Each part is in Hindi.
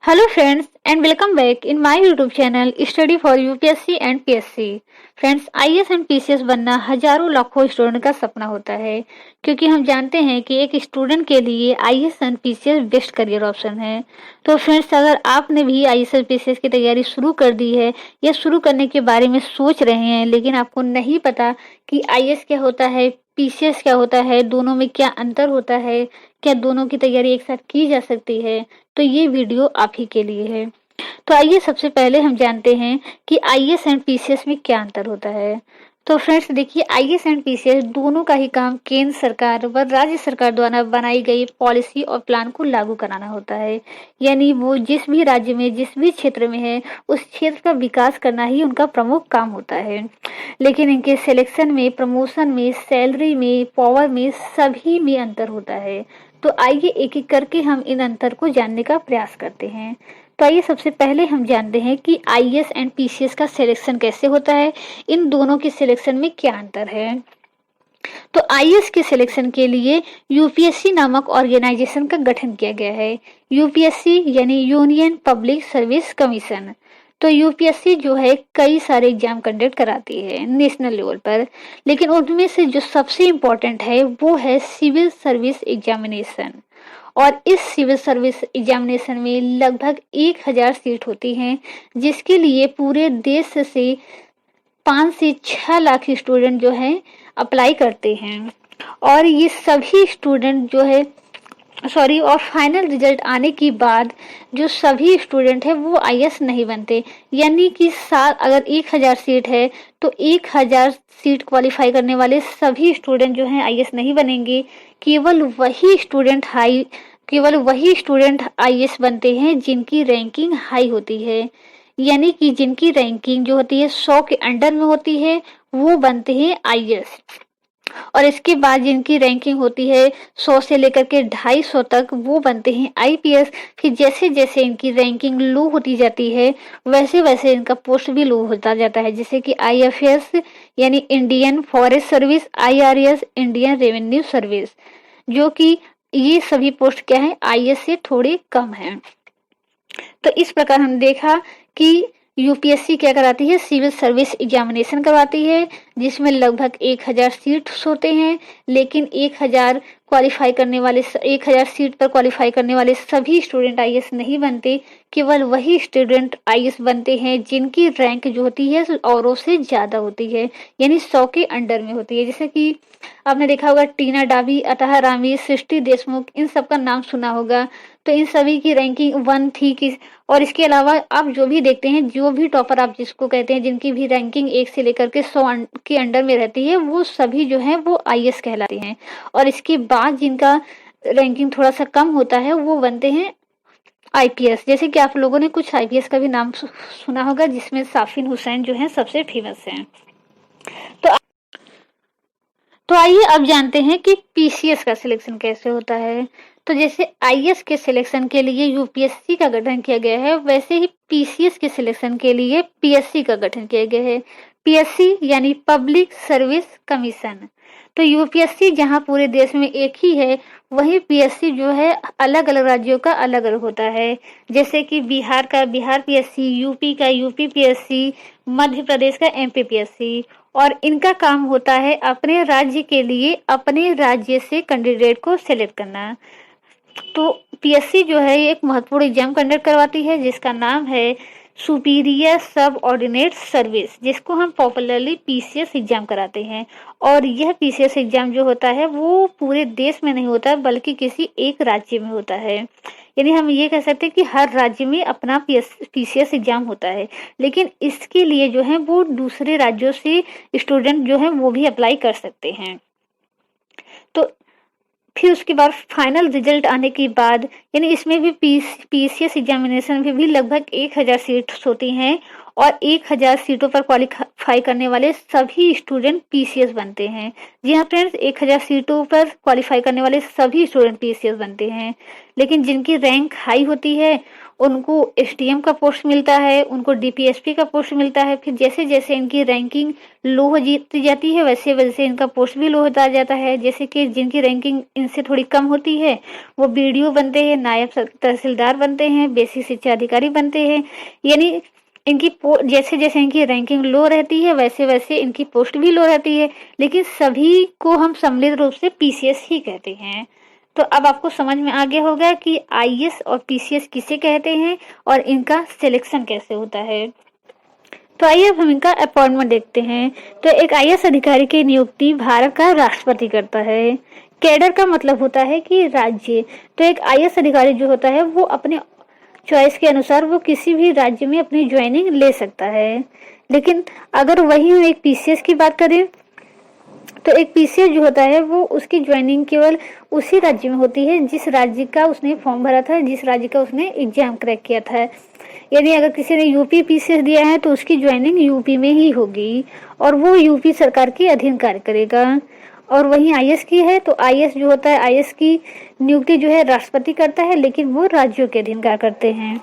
Hello friends and welcome back in my YouTube channel Study for UPSC and PSC। Friends IAS and PCS बनना हजारों लाखों स्टूडेंट का सपना होता है क्योंकि हम जानते हैं कि एक स्टूडेंट के लिए IAS and PCS best career option है। तो फ्रेंड्स अगर आपने भी आईएएस एंड पीसीएस की तैयारी शुरू कर दी है या शुरू करने के बारे में सोच रहे हैं लेकिन आपको नहीं पता कि आईएएस क्या होता है, पीसीएस क्या होता है, दोनों में क्या अंतर होता है, क्या दोनों की तैयारी एक साथ की जा सकती है, तो ये वीडियो आप ही के लिए है। तो आइए सबसे पहले हम जानते हैं कि आईएएस एंड पीसीएस में क्या अंतर होता है। तो फ्रेंड्स देखिए, आईएएस एंड पीसीएस दोनों का ही काम केंद्र सरकार व राज्य सरकार द्वारा बनाई गई पॉलिसी और प्लान को लागू कराना होता है। यानी वो जिस भी राज्य में, जिस भी क्षेत्र में है, उस क्षेत्र का विकास करना ही उनका प्रमुख काम होता है। लेकिन इनके सिलेक्शन में, प्रमोशन में, सैलरी में, पावर में, सभी में अंतर होता है। तो आइए एक एक करके हम इन अंतर को जानने का प्रयास करते हैं। तो आइए सबसे पहले हम जानते हैं कि आईएएस एंड पीसीएस का सिलेक्शन कैसे होता है, इन दोनों के सिलेक्शन में क्या अंतर है। तो आईएएस के सिलेक्शन के लिए यूपीएससी नामक ऑर्गेनाइजेशन का गठन किया गया है। यूपीएससी यानी यूनियन पब्लिक सर्विस कमीशन। तो यूपीएससी जो है कई सारे एग्जाम कंडक्ट कराती है नेशनल लेवल पर, लेकिन उनमें से जो सबसे इम्पोर्टेंट है वो है सिविल सर्विस एग्जामिनेशन। और इस सिविल सर्विस एग्जामिनेशन में लगभग 1000 सीट होती हैं, जिसके लिए पूरे देश से 5 से 6 लाख स्टूडेंट जो है अप्लाई करते हैं। और ये सभी स्टूडेंट जो है और फाइनल रिजल्ट आने के बाद जो सभी स्टूडेंट है वो आईएएस नहीं बनते। यानी कि साल अगर 1000 सीट है तो 1000 सीट क्वालिफाई करने वाले सभी स्टूडेंट जो हैं आईएएस नहीं बनेंगे। केवल वही स्टूडेंट आईएएस बनते हैं जिनकी रैंकिंग हाई होती है। यानी कि जिनकी रैंकिंग जो होती है 100 के अंडर में होती है वो बनते हैं आईएएस। और इसके बाद जिनकी रैंकिंग होती है 100 से लेकर के 250 तक वो बनते हैं आईपीएस। फिर जैसे जैसे इनकी रैंकिंग लो होती जाती है वैसे वैसे इनका पोस्ट भी लो होता जाता है, जैसे कि आईएफएस यानी Indian forest service, IRS Indian revenue service, जो कि ये सभी पोस्ट क्या है आईएएस से थोड़े कम है। तो इस प्रकार हम देखा कि यूपीएससी क्या कराती है, सिविल सर्विस एग्जामिनेशन करवाती है जिसमें लगभग 1000 सीट्स होते हैं। लेकिन 1000 सीट पर क्वालिफाई करने वाले सभी स्टूडेंट आईएएस नहीं बनते। केवल वही स्टूडेंट आईएएस बनते हैं जिनकी रैंक जो होती है औरों से ज्यादा होती है, यानी 100 के अंडर में होती है। जैसे कि आपने देखा होगा टीना डाबी, अतः रामी, सृष्टि देशमुख, इन सबका नाम सुना होगा। तो इन सभी की रैंकिंग 1 थी। और इसके अलावा आप जो भी देखते हैं, जो भी टॉपर आप जिसको कहते हैं, जिनकी भी रैंकिंग 1 से लेकर के 100 के अंडर में रहती है, वो सभी जो है वो आईएएस कहलाते हैं। और इसके बाद जिनका रैंकिंग थोड़ा सा कम होता है वो बनते हैं आईपीएस। जैसे कि आप लोगों ने कुछ आईपीएस का भी नाम सुना होगा, जिसमें साफिन हुसैन जो है सबसे फेमस हैं। तो तो आइए अब जानते हैं कि पीसीएस का सिलेक्शन कैसे होता है। तो जैसे आईएएस के सिलेक्शन के लिए यूपीएससी का गठन किया गया है, वैसे ही पीसीएस के सिलेक्शन के लिए पीएससी का गठन किया गया है। पीएससी यानी पब्लिक सर्विस कमीशन। तो यूपीएससी जहां पूरे देश में एक ही है, वहीं पीएससी जो है अलग अलग राज्यों का अलग अलग होता है। जैसे कि बिहार का बिहार पीएससी, यूपी का यूपी पीएससी, मध्य प्रदेश का एमपी पीएससी। और इनका काम होता है अपने राज्य के लिए अपने राज्य से कैंडिडेट को सिलेक्ट करना। तो पीएससी जो है एक महत्वपूर्ण एग्जाम कंडक्ट करवाती है जिसका नाम है सुपीरियर सब ऑर्डिनेट सर्विस, जिसको हम पॉपुलरली पीसीएस एग्जाम कराते हैं। और यह पीसीएस एग्जाम जो होता है वो पूरे देश में नहीं होता बल्कि किसी एक राज्य में होता है। यानी हम ये कह सकते हैं कि हर राज्य में अपना पीसीएस एग्जाम होता है, लेकिन इसके लिए जो है वो दूसरे राज्यों से स्टूडेंट जो है वो भी अप्लाई कर सकते हैं। तो फिर उसके बाद फाइनल रिजल्ट आने के बाद, यानी इसमें भी पीसीएस एग्जामिनेशन में भी लगभग 1000 सीट्स होती हैं। और 1000 सीटों पर क्वालिफाई करने वाले सभी स्टूडेंट पीसीएस बनते हैं। जी हाँ फ्रेंड्स, 1000 सीटों पर क्वालिफाई करने वाले सभी स्टूडेंट पीसीएस बनते हैं। लेकिन जिनकी रैंक हाई होती है उनको एसडीएम का पोस्ट मिलता है, उनको डीपीएसपी का पोस्ट मिलता है। फिर जैसे जैसे इनकी रैंकिंग लो हो जाती है वैसे वैसे इनका पोस्ट भी लो होता जाता है। जैसे कि जिनकी रैंकिंग इनसे थोड़ी कम होती है वो बीडीओ बनते हैं, नायब तहसीलदार बनते हैं, बेसिक शिक्षा अधिकारी बनते हैं। यानी इनकी जैसे जैसे इनकी रैंकिंग लो रहती है वैसे वैसे इनकी पोस्ट भी लो रहती है। लेकिन सभी को हम सम्मिलित रूप से पीसीएस ही कहते हैं। तो अब आपको समझ में आ गया होगा कि आईएएस और पीसीएस किसे कहते हैं और इनका सिलेक्शन कैसे होता है। तो आइए अब हम इनका अपॉइंटमेंट देखते हैं। तो एक आईएएस अधिकारी की नियुक्ति भारत का राष्ट्रपति करता है। कैडर का मतलब होता है कि राज्य। तो एक आईएएस अधिकारी जो होता है वो अपने चॉइस के अनुसार वो किसी भी राज्य में अपनी ज्वाइनिंग ले सकता है। लेकिन अगर वही हम एक पीसीएस की बात करें तो एक पीसीएस जो होता है वो उसकी ज्वाइनिंग केवल उसी राज्य में होती है जिस राज्य का उसने फॉर्म भरा था, जिस राज्य का उसने एग्जाम क्रैक किया था। यानी अगर किसी ने यूपी पीसीएस दिया है तो उसकी ज्वाइनिंग यूपी में ही होगी और वो यूपी सरकार के अधीन कार्य करेगा। और वहीं आईएएस की है तो आईएएस जो होता है, आईएएस की नियुक्ति जो है राष्ट्रपति करता है, लेकिन वो राज्यों के अधीन कार्य करते हैं।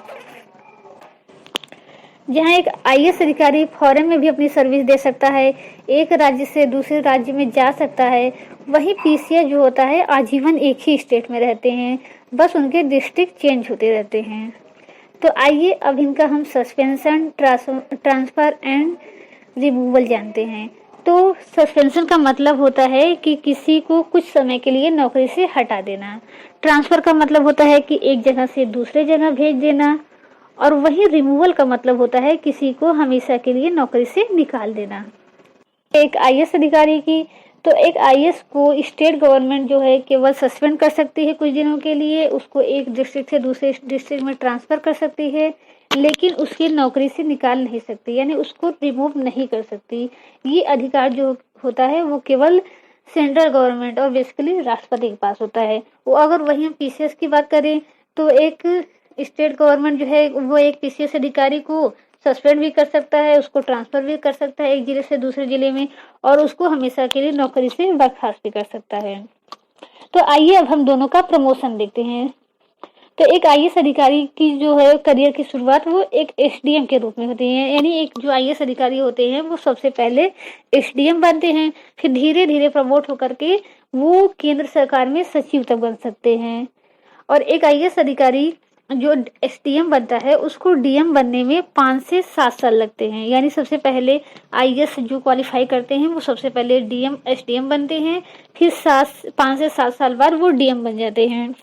जहाँ एक आईएएस अधिकारी फॉरेन में भी अपनी सर्विस दे सकता है, एक राज्य से दूसरे राज्य में जा सकता है, वहीं पीसीएस जो होता है आजीवन एक ही स्टेट में रहते हैं, बस उनके डिस्ट्रिक्ट चेंज होते रहते हैं। तो आइए अब इनका हम सस्पेंशन, ट्रांसफर एंड रिमूवल जानते हैं। तो सस्पेंशन का मतलब होता है कि किसी को कुछ समय के लिए नौकरी से हटा देना। ट्रांसफर का मतलब होता है कि एक जगह से दूसरे जगह भेज देना। और वही रिमूवल का मतलब होता है किसी को हमेशा के लिए नौकरी से निकाल देना। एक आईएएस अधिकारी की, तो एक आईएएस को स्टेट गवर्नमेंट जो है केवल सस्पेंड कर सकती है कुछ दिनों के लिए, उसको एक डिस्ट्रिक्ट से दूसरे डिस्ट्रिक्ट में ट्रांसफर कर सकती है, लेकिन उसकी नौकरी से निकाल नहीं सकती, यानी उसको रिमूव नहीं कर सकती। ये अधिकार जो होता है वो केवल सेंट्रल गवर्नमेंट और बेसिकली राष्ट्रपति के पास होता है। वो अगर वही हम पीसीएस की बात करें तो एक स्टेट गवर्नमेंट जो है वो एक पीसीएस अधिकारी को सस्पेंड भी कर सकता है, उसको ट्रांसफर भी कर सकता है एक जिले से दूसरे जिले में, और उसको हमेशा के लिए नौकरी से बर्खास्त भी कर सकता है। तो आइए अब हम दोनों का प्रमोशन देखते हैं। तो एक आईएएस अधिकारी की जो है करियर की शुरुआत वो एक एसडीएम के रूप में होती है। यानी एक जो आईएएस अधिकारी होते हैं वो सबसे पहले एसडीएम बनते हैं, फिर धीरे धीरे प्रमोट होकर के वो केंद्र सरकार में सचिव तक बन सकते हैं। और एक आईएएस अधिकारी जो एसडीएम बनता है उसको डीएम बनने में 5 से 7 साल लगते हैं। यानी सबसे पहले आईएएस जो क्वालिफाई करते हैं वो सबसे पहले डीएम एसडीएम बनते हैं, फिर 5 से 7 साल बाद वो डीएम बन जाते हैं।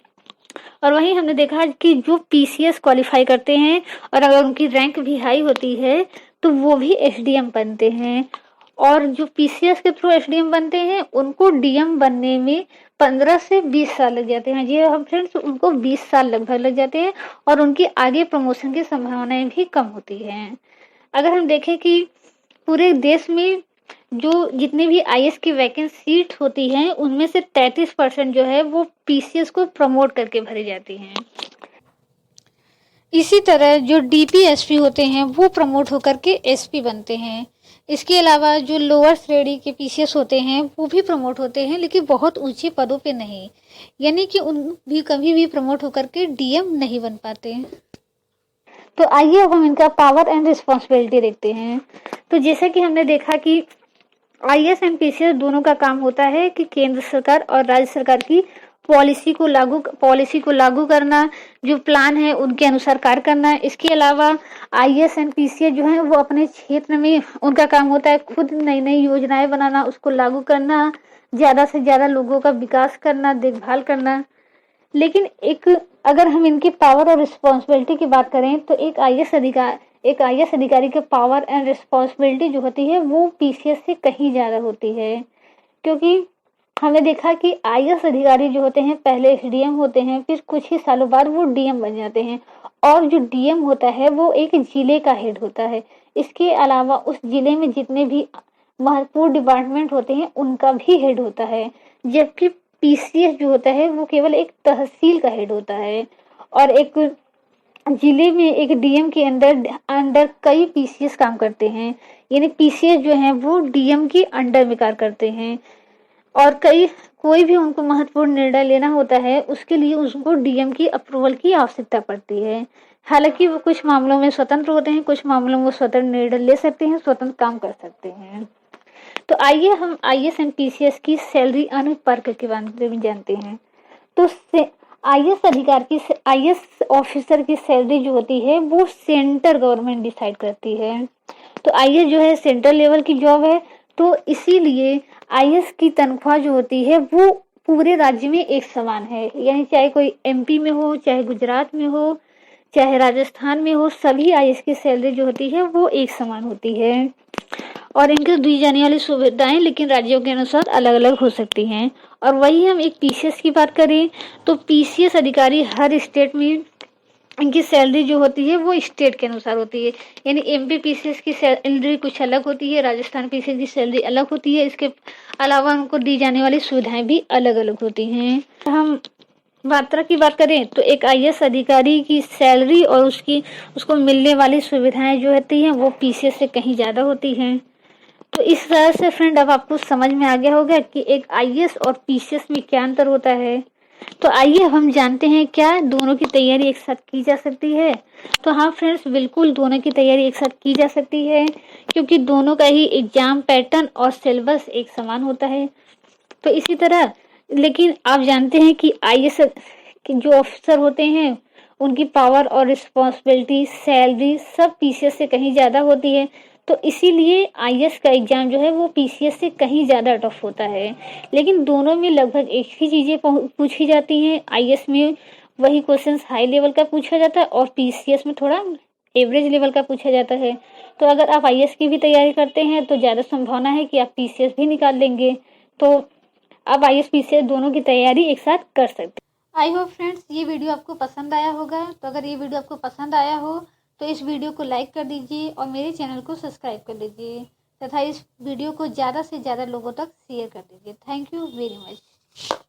और वहीं हमने देखा कि जो पीसीएस क्वालिफाई करते हैं और अगर उनकी रैंक भी हाई होती है तो वो भी एसडीएम बनते हैं। और जो पीसीएस के थ्रू एसडीएम बनते हैं उनको डीएम बनने में 15 से 20 साल लग जाते हैं। जी हम फ्रेंड्स, उनको 20 साल लगभग लग जाते हैं और उनकी आगे प्रमोशन की संभावनाएं भी कम होती हैं। अगर हम देखें कि पूरे देश में जो जितने भी आईएएस की वैकेंसी सीट होती हैं उनमें से 33% जो है वो पीसीएस को प्रमोट करके भरी जाती हैं। इसी तरह जो डीपीएसपी होते हैं वो प्रमोट होकर के एसपी बनते हैं। इसके अलावा जो लोअर श्रेणी के पीसीएस होते हैं वो भी प्रमोट होते हैं, लेकिन बहुत ऊंचे पदों पे नहीं, यानी कि उन भी कभी भी प्रमोट होकर के डीएम नहीं बन पाते। तो आइए अब हम इनका पावर एंड रिस्पॉन्सिबिलिटी देखते हैं। तो जैसा कि हमने देखा कि आईएएस एंड पीसीएस दोनों का काम होता है कि केंद्र सरकार और राज्य सरकार की पॉलिसी को लागू करना, जो प्लान है उनके अनुसार कार्य करना। इसके अलावा आईएएस एंड पीसीएस जो है वो अपने क्षेत्र में उनका काम होता है खुद नई नई योजनाएं बनाना, उसको लागू करना, ज्यादा से ज्यादा लोगों का विकास करना, देखभाल करना। लेकिन अगर हम इनकी पावर और रिस्पॉन्सिबिलिटी की बात करें तो एक आईएएस अधिकारी के पावर एंड रिस्पॉन्सिबिलिटी जो होती है वो पीसीएस से कहीं ज्यादा होती है। क्योंकि हमने देखा कि आईएएस अधिकारी जो होते हैं पहले एसडीएम होते हैं, फिर कुछ ही सालों बाद वो डीएम बन जाते हैं। और जो डीएम होता है वो एक जिले का हेड होता है। इसके अलावा उस जिले में जितने भी महत्वपूर्ण डिपार्टमेंट होते हैं उनका भी हेड होता है। जबकि पीसीएस जो होता है वो केवल एक तहसील का हेड होता है। और एक जिले में एक डीएम के अंडर अंडर कई पीसीएस काम करते हैं। यानी पीसीएस जो हैं वो डीएम के अंडर में कार्य करते हैं और कोई भी उनको महत्वपूर्ण निर्णय लेना होता है उसके लिए उनको डीएम की अप्रूवल की आवश्यकता पड़ती है। हालांकि वो कुछ मामलों में स्वतंत्र होते हैं, कुछ मामलों में वो स्वतंत्र निर्णय ले सकते हैं, स्वतंत्र काम कर सकते हैं। तो आइए हम आईएएस एंड पीसीएस की सैलरी अनुपात के बारे में जानते हैं। तो आईएएस ऑफिसर की सैलरी जो होती है वो सेंट्रल गवर्नमेंट डिसाइड करती है। तो आईएएस जो है सेंट्रल लेवल की जॉब है, तो इसीलिए आईएएस की तनख्वाह जो होती है वो पूरे राज्य में एक समान है। यानी चाहे कोई एमपी में हो, चाहे गुजरात में हो, चाहे राजस्थान में हो, सभी आईएएस की सैलरी जो होती है वो एक समान होती है और इनको दी जाने वाली सुविधाएं लेकिन राज्यों के अनुसार अलग अलग हो सकती हैं। और वही हम एक पीसीएस की बात करें तो पीसीएस अधिकारी हर स्टेट में इनकी सैलरी जो होती है वो स्टेट के अनुसार होती है। यानी एमपी पीसीएस की सैलरी कुछ अलग होती है, राजस्थान पीसीएस की सैलरी अलग होती है। इसके अलावा उनको दी जाने वाली सुविधाएं भी अलग अलग होती हैं। हम मात्रा की बात करें तो एक आईएएस अधिकारी की सैलरी और उसको मिलने वाली सुविधाएं जो होती हैं वो पीसीएस से कहीं ज़्यादा होती हैं। तो इस तरह से फ्रेंड अब आपको समझ में आ गया होगा कि एक आईएएस और पीसीएस में क्या अंतर होता है। तो आइए हम जानते हैं क्या दोनों की तैयारी एक साथ की जा सकती है। तो हाँ फ्रेंड्स, बिल्कुल दोनों की तैयारी एक साथ की जा सकती है क्योंकि दोनों का ही एग्जाम पैटर्न और सिलेबस एक समान होता है। तो इसी तरह लेकिन आप जानते हैं कि आईएएस के जो ऑफिसर होते हैं उनकी पावर और रिस्पॉन्सिबिलिटी, सैलरी सब पीसीएस से कहीं ज़्यादा होती है। तो इसीलिए आईएएस का एग्जाम जो है वो पीसीएस से कहीं ज़्यादा टफ होता है। लेकिन दोनों में लगभग एक ही चीज़ें पूछी जाती हैं। आईएएस में वही क्वेश्चंस हाई लेवल का पूछा जाता है और पीसीएस में थोड़ा एवरेज लेवल का पूछा जाता है। तो अगर आप आईएएस की भी तैयारी करते हैं तो ज़्यादा संभावना है कि आप पीसीएस भी निकाल लेंगे। तो आप आईएएस पीसीएस दोनों की तैयारी एक साथ कर सकते हैं। आई होप फ्रेंड्स ये वीडियो आपको पसंद आया होगा। तो अगर ये वीडियो आपको पसंद आया हो तो इस वीडियो को लाइक कर दीजिए और मेरे चैनल को सब्सक्राइब कर लीजिए तथा इस वीडियो को ज़्यादा से ज़्यादा लोगों तक शेयर कर दीजिए। Thank you very much.